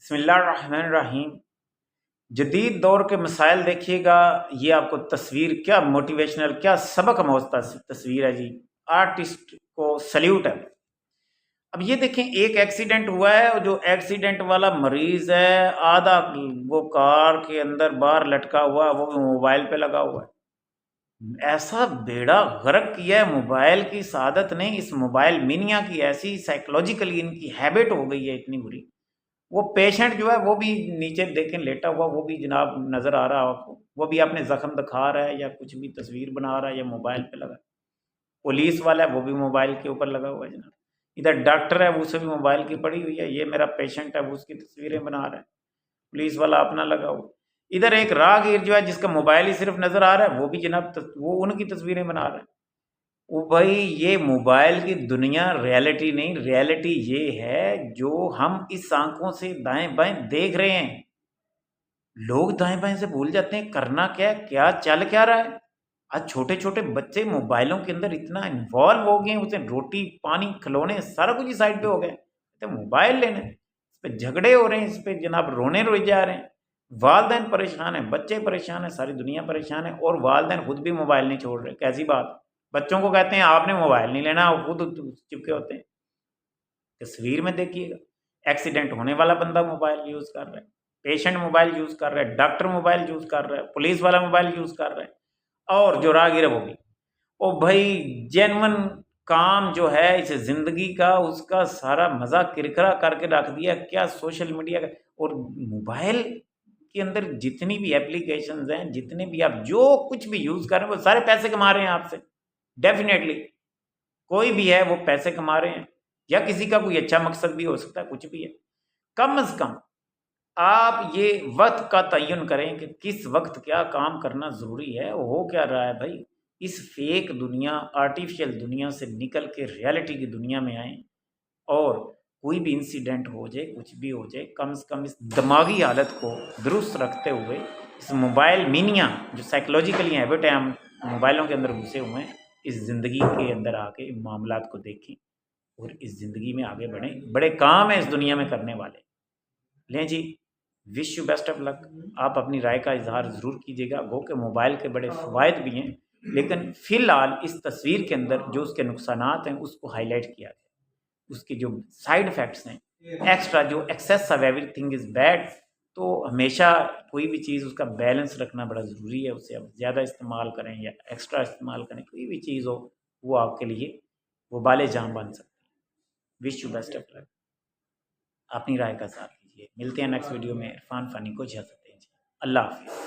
بسم اللہ الرحمن الرحیم۔ جدید دور کے مسائل دیکھیے گا، یہ آپ کو تصویر کیا موٹیویشنل، کیا سبق آموزتا تصویر ہے جی۔ آرٹسٹ کو سلیوٹ ہے۔ اب یہ دیکھیں، ایک ایکسیڈنٹ ہوا ہے، جو ایکسیڈنٹ والا مریض ہے آدھا وہ کار کے اندر باہر لٹکا ہوا ہے، وہ بھی موبائل پہ لگا ہوا ہے۔ ایسا بیڑا غرق کیا ہے موبائل کی سعادت نے، اس موبائل مینیا کی ایسی سائیکولوجیکلی ان کی ہیبٹ ہو گئی ہے اتنی بری۔ وہ پیشنٹ جو ہے وہ بھی نیچے دیکھیں لیٹا ہوا، وہ بھی جناب نظر آ رہا ہے آپ کو، وہ بھی اپنے زخم دکھا رہا ہے یا کچھ بھی تصویر بنا رہا ہے یا موبائل پہ لگا ہے۔ پولیس والا ہے وہ بھی موبائل کے اوپر لگا ہوا ہے جناب۔ ادھر ڈاکٹر ہے، وہ سے بھی موبائل کی پڑی ہوئی ہے، یہ میرا پیشنٹ ہے، وہ اس کی تصویریں بنا رہا ہے، پولیس والا اپنا لگا ہوا۔ ادھر ایک راہگیر جو ہے جس کا موبائل ہی صرف نظر آ رہا ہے، وہ بھی جناب وہ ان کی تصویریں بنا رہا ہے۔ وہ بھائی یہ موبائل کی دنیا ریالٹی نہیں، ریالٹی یہ ہے جو ہم اس آنکھوں سے دائیں بائیں دیکھ رہے ہیں۔ لوگ دائیں بائیں سے بھول جاتے ہیں کرنا کیا ہے، کیا چل کیا رہا ہے۔ آج چھوٹے چھوٹے بچے موبائلوں کے اندر اتنا انوالو ہو گئے ہیں، اسے روٹی پانی کھلونے سارا کچھ ہی سائڈ پہ ہو گئے، موبائل لینا ہے، اس پہ جھگڑے ہو رہے ہیں، اس پہ جناب رونے روئے جا رہے ہیں۔ والدین پریشان ہیں، بچے پریشان ہیں، ساری دنیا پریشان ہے، اور والدین خود بھی موبائل نہیں چھوڑ رہے۔ کیسی بات؟ بچوں کو کہتے ہیں آپ نے موبائل نہیں لینا، وہ خود چپکے ہوتے ہیں۔ تصویر میں دیکھیے گا، ایکسیڈنٹ ہونے والا بندہ موبائل یوز کر رہا ہے، پیشنٹ موبائل یوز کر رہا ہے، ڈاکٹر موبائل یوز کر رہا ہے، پولیس والا موبائل یوز کر رہا ہے، اور جو راہگیر ہے وہ بھی۔ او بھائی جینون کام جو ہے اس زندگی کا، اس کا سارا مزہ کرکرا کر کے رکھ دیا کیا سوشل میڈیا کا۔ اور موبائل کے اندر جتنی بھی اپلیکیشنز ہیں، جتنے بھی آپ جو کچھ بھی یوز کر رہے ہیں، وہ سارے پیسے کما رہے ہیں آپ سے۔ ڈیفینیٹلی کوئی بھی ہے وہ پیسے کما رہے ہیں، یا کسی کا کوئی اچھا مقصد بھی ہو سکتا ہے، کچھ بھی ہے۔ کم از کم آپ یہ وقت کا تعین کریں کہ کس وقت کیا کام کرنا ضروری ہے، ہو کیا رہا ہے بھائی۔ اس فیک دنیا، آرٹیفیشل دنیا سے نکل کے ریالٹی کی دنیا میں آئیں، اور کوئی بھی انسیڈنٹ ہو جائے، کچھ بھی ہو جائے، کم از کم اس دماغی حالت کو درست رکھتے ہوئے اس موبائل مینیا جو سائیکولوجیکلی ہیبٹ ہے، ہم موبائلوں کے اندر گھسے ہوئے ہیں، اس زندگی کے اندر آ کے معاملات کو دیکھیں اور اس زندگی میں آگے بڑھیں۔ بڑے کام ہیں اس دنیا میں کرنے والے۔ لیں جی، وش یو بیسٹ آف لک۔ آپ اپنی رائے کا اظہار ضرور کیجیے گا، گو کہ موبائل کے بڑے فوائد بھی ہیں، لیکن فی الحال اس تصویر کے اندر جو اس کے نقصانات ہیں اس کو ہائی لائٹ کیا گیا، اس کے جو سائیڈ افیکٹس ہیں، ایکسٹرا جو access of every thing is bad. تو ہمیشہ کوئی بھی چیز اس کا بیلنس رکھنا بڑا ضروری ہے، اسے آپ زیادہ استعمال کریں یا ایکسٹرا استعمال کریں، کوئی بھی چیز ہو وہ آپ کے لیے وبال جان بن سکتی ہے۔ وش یو بیسٹ آف لک۔ اپنی رائے کا اظہار کیجیے۔ ملتے ہیں نیکسٹ ویڈیو میں۔ عرفان فانی کو اجازت دیں جی۔ اللہ حافظ۔